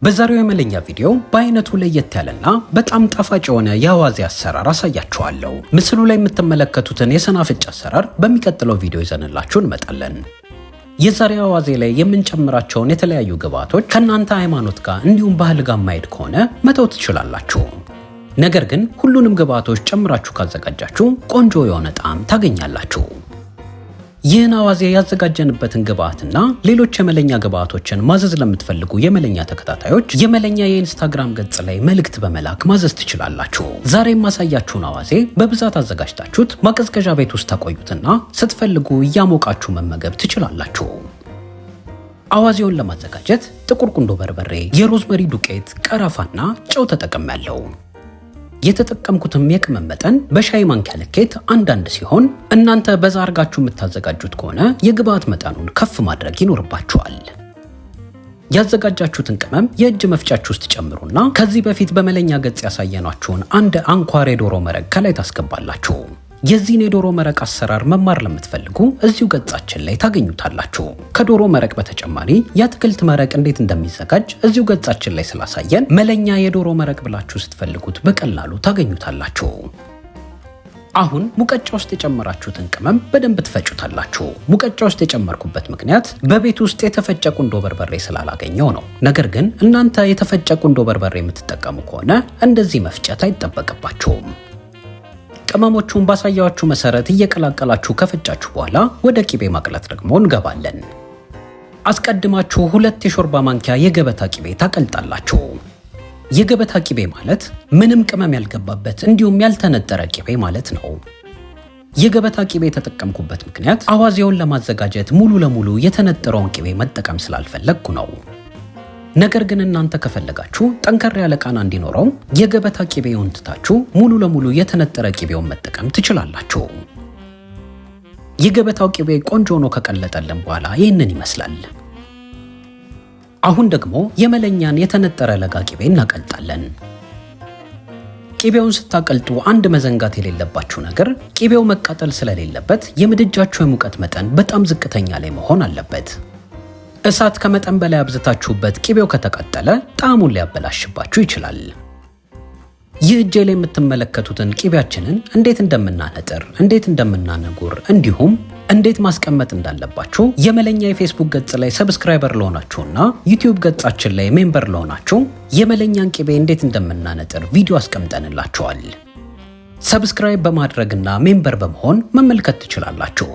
በዛሬው የመለኛ ቪዲዮ በአይነቱ ለየት ያለና በጣም ጣፋጭ የሆነ የአዋዜ አሰራር አሳያችኋለሁ። ምስሉ ላይ የምትመለከቱትን የሰናፍጭ አሰራር በሚቀጥለው ቪዲዮ ይዘንላችሁ እንመጣለን። የዛሬው አዋዜ ላይ የምንጨምራቸውን የተለያዩ ግብአቶች ከእናንተ ሃይማኖት ጋር እንዲሁም ባህል ጋር ማይሄድ ከሆነ መተው ትችላላችሁ። ነገር ግን ሁሉንም ግብአቶች ጨምራችሁ ካዘጋጃችሁ ቆንጆ የሆነ ጣዕም ታገኛላችሁ። ይህን አዋዜ ያዘጋጀንበትን ግብአትና ሌሎች የመለኛ ግብአቶችን ማዘዝ ለምትፈልጉ የመለኛ ተከታታዮች የመለኛ የኢንስታግራም ገጽ ላይ መልእክት በመላክ ማዘዝ ትችላላችሁ። ዛሬ የማሳያችሁን አዋዜ በብዛት አዘጋጅታችሁት ማቀዝቀዣ ቤት ውስጥ ታቆዩትና ስትፈልጉ እያሞቃችሁ መመገብ ትችላላችሁ። አዋዜውን ለማዘጋጀት ጥቁር ቁንዶ በርበሬ፣ የሮዝመሪ ዱቄት፣ ቀረፋና ጨው ተጠቅሜያለሁ። የተጠቀምኩትም የቅመም መጠን በሻይ ማንኪያ ልኬት አንዳንድ ሲሆን እናንተ በዛ አርጋችሁ የምታዘጋጁት ከሆነ የግብአት መጠኑን ከፍ ማድረግ ይኖርባችኋል። ያዘጋጃችሁትን ቅመም የእጅ መፍጫችሁ ውስጥ ጨምሩና ከዚህ በፊት በመለኛ ገጽ ያሳየናችሁን አንድ አንኳር የዶሮ መረቅ ከላይ ታስገባላችሁ። የዚህን የዶሮ መረቅ አሰራር መማር ለምትፈልጉ እዚሁ ገጻችን ላይ ታገኙታላችሁ። ከዶሮ መረቅ በተጨማሪ የአትክልት መረቅ እንዴት እንደሚዘጋጅ እዚሁ ገጻችን ላይ ስላሳየን መለኛ የዶሮ መረቅ ብላችሁ ስትፈልጉት በቀላሉ ታገኙታላችሁ። አሁን ሙቀጫ ውስጥ የጨመራችሁትን ቅመም በደንብ ትፈጩታላችሁ። ሙቀጫ ውስጥ የጨመርኩበት ምክንያት በቤት ውስጥ የተፈጨ ቁንዶ በርበሬ ስላላገኘው ነው። ነገር ግን እናንተ የተፈጨ ቁንዶ በርበሬ የምትጠቀሙ ከሆነ እንደዚህ መፍጨት አይጠበቅባችሁም። ቅመሞቹን ባሳያችሁ መሰረት እየቀላቀላችሁ ከፈጫችሁ በኋላ ወደ ቂቤ ማቅለጥ ደግሞ እንገባለን። አስቀድማችሁ 2 የሾርባ ማንኪያ የገበታ ቂቤ ታቀልጣላችሁ። የገበታ ቂቤ ማለት ምንም ቅመም ያልገባበት እንዲሁም ያልተነጠረ ቂቤ ማለት ነው። የገበታ ቂቤ የተጠቀምኩበት ምክንያት አዋዜውን ለማዘጋጀት ሙሉ ለሙሉ የተነጠረውን ቂቤ መጠቀም ስላልፈለግኩ ነው። ነገር ግን እናንተ ከፈለጋችሁ ጠንከር ያለ ቃና እንዲኖረው የገበታ ቂቤውን ትታችሁ ሙሉ ለሙሉ የተነጠረ ቂቤውን መጠቀም ትችላላችሁ። የገበታው ቂቤ ቆንጆ ሆኖ ከቀለጠልን በኋላ ይህንን ይመስላል። አሁን ደግሞ የመለኛን የተነጠረ ለጋ ቂቤ እናቀልጣለን። ቂቤውን ስታቀልጡ አንድ መዘንጋት የሌለባችሁ ነገር ቂቤው መቃጠል ስለሌለበት የምድጃችሁ የሙቀት መጠን በጣም ዝቅተኛ ላይ መሆን አለበት። እሳት ከመጠን በላይ አብዝታችሁበት ቂቤው ከተቃጠለ ጣዕሙን ሊያበላሽባችሁ ይችላል። ይህ እጄ ላይ የምትመለከቱትን ቂቤያችንን እንዴት እንደምናነጥር፣ እንዴት እንደምናነጉር እንዲሁም እንዴት ማስቀመጥ እንዳለባችሁ የመለኛ የፌስቡክ ገጽ ላይ ሰብስክራይበር ለሆናችሁና ዩቲዩብ ገጻችን ላይ ሜምበር ለሆናችሁ የመለኛን ቂቤ እንዴት እንደምናነጥር ቪዲዮ አስቀምጠንላችኋል። ሰብስክራይብ በማድረግና ሜምበር በመሆን መመልከት ትችላላችሁ።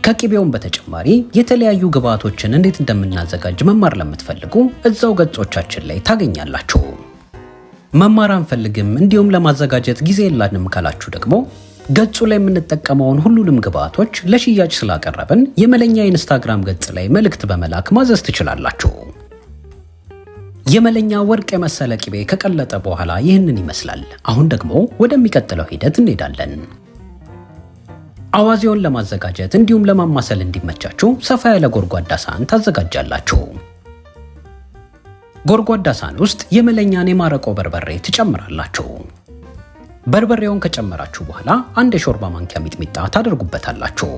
ከቂቤውን በተጨማሪ የተለያዩ ግብአቶችን እንዴት እንደምናዘጋጅ መማር ለምትፈልጉ እዛው ገጾቻችን ላይ ታገኛላችሁ። መማር አንፈልግም እንዲሁም ለማዘጋጀት ጊዜ የለንም ካላችሁ ደግሞ ገጹ ላይ የምንጠቀመውን ሁሉንም ግብአቶች ለሽያጭ ስላቀረብን የመለኛ ኢንስታግራም ገጽ ላይ መልእክት በመላክ ማዘዝ ትችላላችሁ። የመለኛ ወርቅ የመሰለ ቂቤ ከቀለጠ በኋላ ይህንን ይመስላል። አሁን ደግሞ ወደሚቀጥለው ሂደት እንሄዳለን። አዋዜውን ለማዘጋጀት እንዲሁም ለማማሰል እንዲመቻችሁ ሰፋ ያለ ጎድጓዳ ሳህን ታዘጋጃላችሁ። ጎድጓዳ ሳህን ውስጥ የመለኛን የማረቆ በርበሬ ትጨምራላችሁ። በርበሬውን ከጨመራችሁ በኋላ 1 የሾርባ ማንኪያ ሚጥሚጣ ታደርጉበታላችሁ።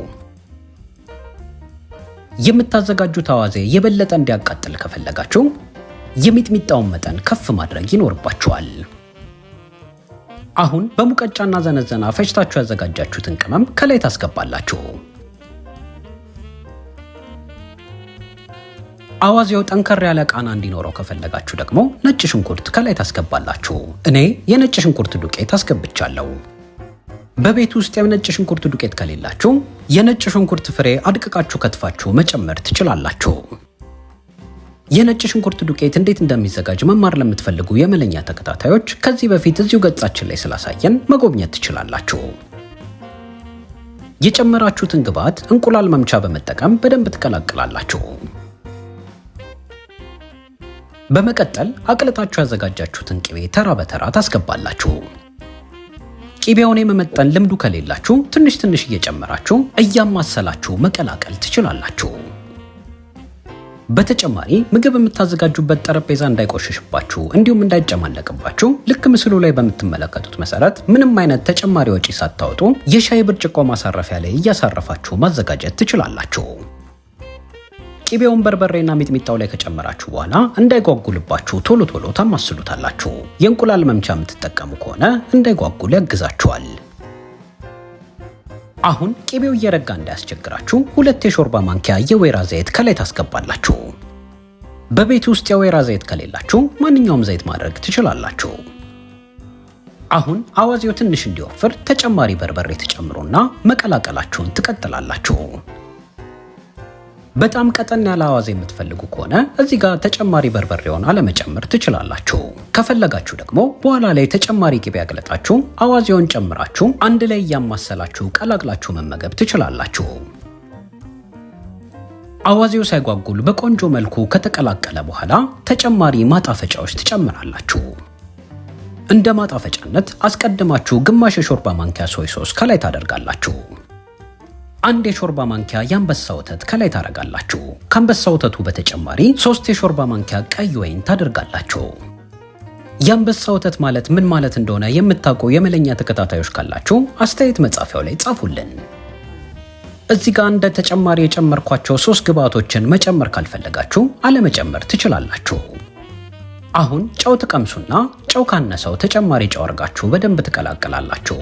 የምታዘጋጁት አዋዜ የበለጠ እንዲያቃጥል ከፈለጋችሁ የሚጥሚጣውን መጠን ከፍ ማድረግ ይኖርባችኋል። አሁን በሙቀጫና ዘነዘና ፈጭታችሁ ያዘጋጃችሁትን ቅመም ከላይ ታስገባላችሁ። አዋዜው ጠንከር ያለ ቃና እንዲኖረው ከፈለጋችሁ ደግሞ ነጭ ሽንኩርት ከላይ ታስገባላችሁ። እኔ የነጭ ሽንኩርት ዱቄት አስገብቻለሁ። በቤት ውስጥ የነጭ ሽንኩርት ዱቄት ከሌላችሁ የነጭ ሽንኩርት ፍሬ አድቅቃችሁ ከትፋችሁ መጨመር ትችላላችሁ። የነጭ ሽንኩርት ዱቄት እንዴት እንደሚዘጋጅ መማር ለምትፈልጉ የመለኛ ተከታታዮች ከዚህ በፊት እዚሁ ገጻችን ላይ ስላሳየን መጎብኘት ትችላላችሁ። የጨመራችሁትን ግብአት እንቁላል መምቻ በመጠቀም በደንብ ትቀላቅላላችሁ። በመቀጠል አቅልጣችሁ ያዘጋጃችሁትን ቂቤ ተራ በተራ ታስገባላችሁ። ቂቤውን የመመጠን ልምዱ ከሌላችሁ ትንሽ ትንሽ እየጨመራችሁ እያማሰላችሁ መቀላቀል ትችላላችሁ። በተጨማሪ ምግብ የምታዘጋጁበት ጠረጴዛ እንዳይቆሽሽባችሁ እንዲሁም እንዳይጨማለቅባችሁ ልክ ምስሉ ላይ በምትመለከቱት መሰረት ምንም አይነት ተጨማሪ ወጪ ሳታወጡ የሻይ ብርጭቆ ማሳረፊያ ላይ እያሳረፋችሁ ማዘጋጀት ትችላላችሁ። ቂቤውን በርበሬና ሚጥሚጣው ላይ ከጨመራችሁ በኋላ እንዳይጓጉልባችሁ ቶሎ ቶሎ ታማስሉታላችሁ። የእንቁላል መምቻ የምትጠቀሙ ከሆነ እንዳይጓጉል ያግዛችኋል። አሁን ቂቤው እየረጋ እንዳያስቸግራችሁ 2 የሾርባ ማንኪያ የወይራ ዘይት ከላይ ታስገባላችሁ። በቤት ውስጥ የወይራ ዘይት ከሌላችሁ ማንኛውም ዘይት ማድረግ ትችላላችሁ። አሁን አዋዜው ትንሽ እንዲወፍር ተጨማሪ በርበሬ ተጨምሩና መቀላቀላችሁን ትቀጥላላችሁ። በጣም ቀጠን ያለ አዋዜ የምትፈልጉ ከሆነ እዚህ ጋር ተጨማሪ በርበሬውን አለመጨመር ትችላላችሁ። ከፈለጋችሁ ደግሞ በኋላ ላይ ተጨማሪ ቂቤ ያግለጣችሁ አዋዜውን ጨምራችሁ አንድ ላይ እያማሰላችሁ ቀላቅላችሁ መመገብ ትችላላችሁ። አዋዜው ሳይጓጉል በቆንጆ መልኩ ከተቀላቀለ በኋላ ተጨማሪ ማጣፈጫዎች ትጨምራላችሁ። እንደ ማጣፈጫነት አስቀድማችሁ ግማሽ የሾርባ ማንኪያ ሶይ ሶስ ከላይ ታደርጋላችሁ። 1 የሾርባ ማንኪያ የአንበሳ ወተት ከላይ ታደርጋላችሁ። ከአንበሳ ወተቱ በተጨማሪ 3 የሾርባ ማንኪያ ቀይ ወይን ታደርጋላችሁ። የአንበሳ ወተት ማለት ምን ማለት እንደሆነ የምታውቁ የመለኛ ተከታታዮች ካላችሁ አስተያየት መጻፊያው ላይ ጻፉልን። እዚህ ጋር እንደ ተጨማሪ የጨመርኳቸው 3 ግብአቶችን መጨመር ካልፈለጋችሁ አለመጨመር ትችላላችሁ። አሁን ጨው ትቀምሱና ጨው ካነሰው ተጨማሪ ጨው አድርጋችሁ በደንብ ትቀላቀላላችሁ።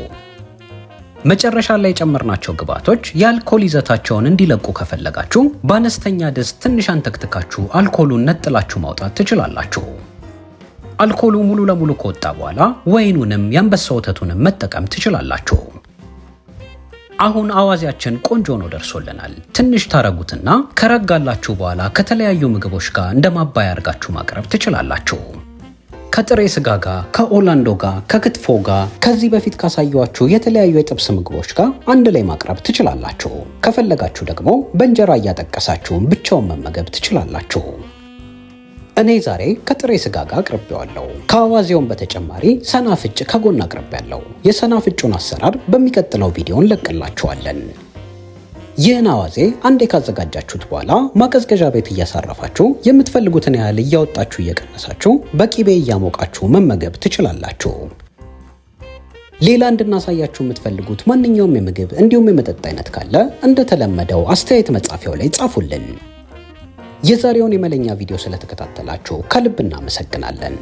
መጨረሻ ላይ የጨመርናቸው ግብአቶች የአልኮል ይዘታቸውን እንዲለቁ ከፈለጋችሁ በአነስተኛ ድስት ትንሽ አንተክትካችሁ አልኮሉን ነጥላችሁ ማውጣት ትችላላችሁ። አልኮሉ ሙሉ ለሙሉ ከወጣ በኋላ ወይኑንም የአንበሳ ወተቱንም መጠቀም ትችላላችሁ። አሁን አዋዜያችን ቆንጆ ነው ደርሶልናል። ትንሽ ታረጉትና ከረጋላችሁ በኋላ ከተለያዩ ምግቦች ጋር እንደማባያ አድርጋችሁ ማቅረብ ትችላላችሁ። ከጥሬ ስጋ ጋር፣ ከኦላንዶ ጋር፣ ከክትፎ ጋር፣ ከዚህ በፊት ካሳየኋችሁ የተለያዩ የጥብስ ምግቦች ጋር አንድ ላይ ማቅረብ ትችላላችሁ። ከፈለጋችሁ ደግሞ በእንጀራ እያጠቀሳችሁ ብቻውን መመገብ ትችላላችሁ። እኔ ዛሬ ከጥሬ ስጋ ጋር አቅርቤዋለሁ። ከአዋዜውን በተጨማሪ ሰናፍጭ ከጎን አቅርቤያለሁ። የሰናፍጩን አሰራር በሚቀጥለው ቪዲዮ እንለቅላችኋለን። ይህን አዋዜ አንዴ ካዘጋጃችሁት በኋላ ማቀዝቀዣ ቤት እያሳረፋችሁ የምትፈልጉትን ያህል እያወጣችሁ እየቀነሳችሁ በቂቤ እያሞቃችሁ መመገብ ትችላላችሁ። ሌላ እንድናሳያችሁ የምትፈልጉት ማንኛውም የምግብ እንዲሁም የመጠጥ አይነት ካለ እንደተለመደው አስተያየት መጻፊያው ላይ ጻፉልን። የዛሬውን የመለኛ ቪዲዮ ስለተከታተላችሁ ከልብ እናመሰግናለን።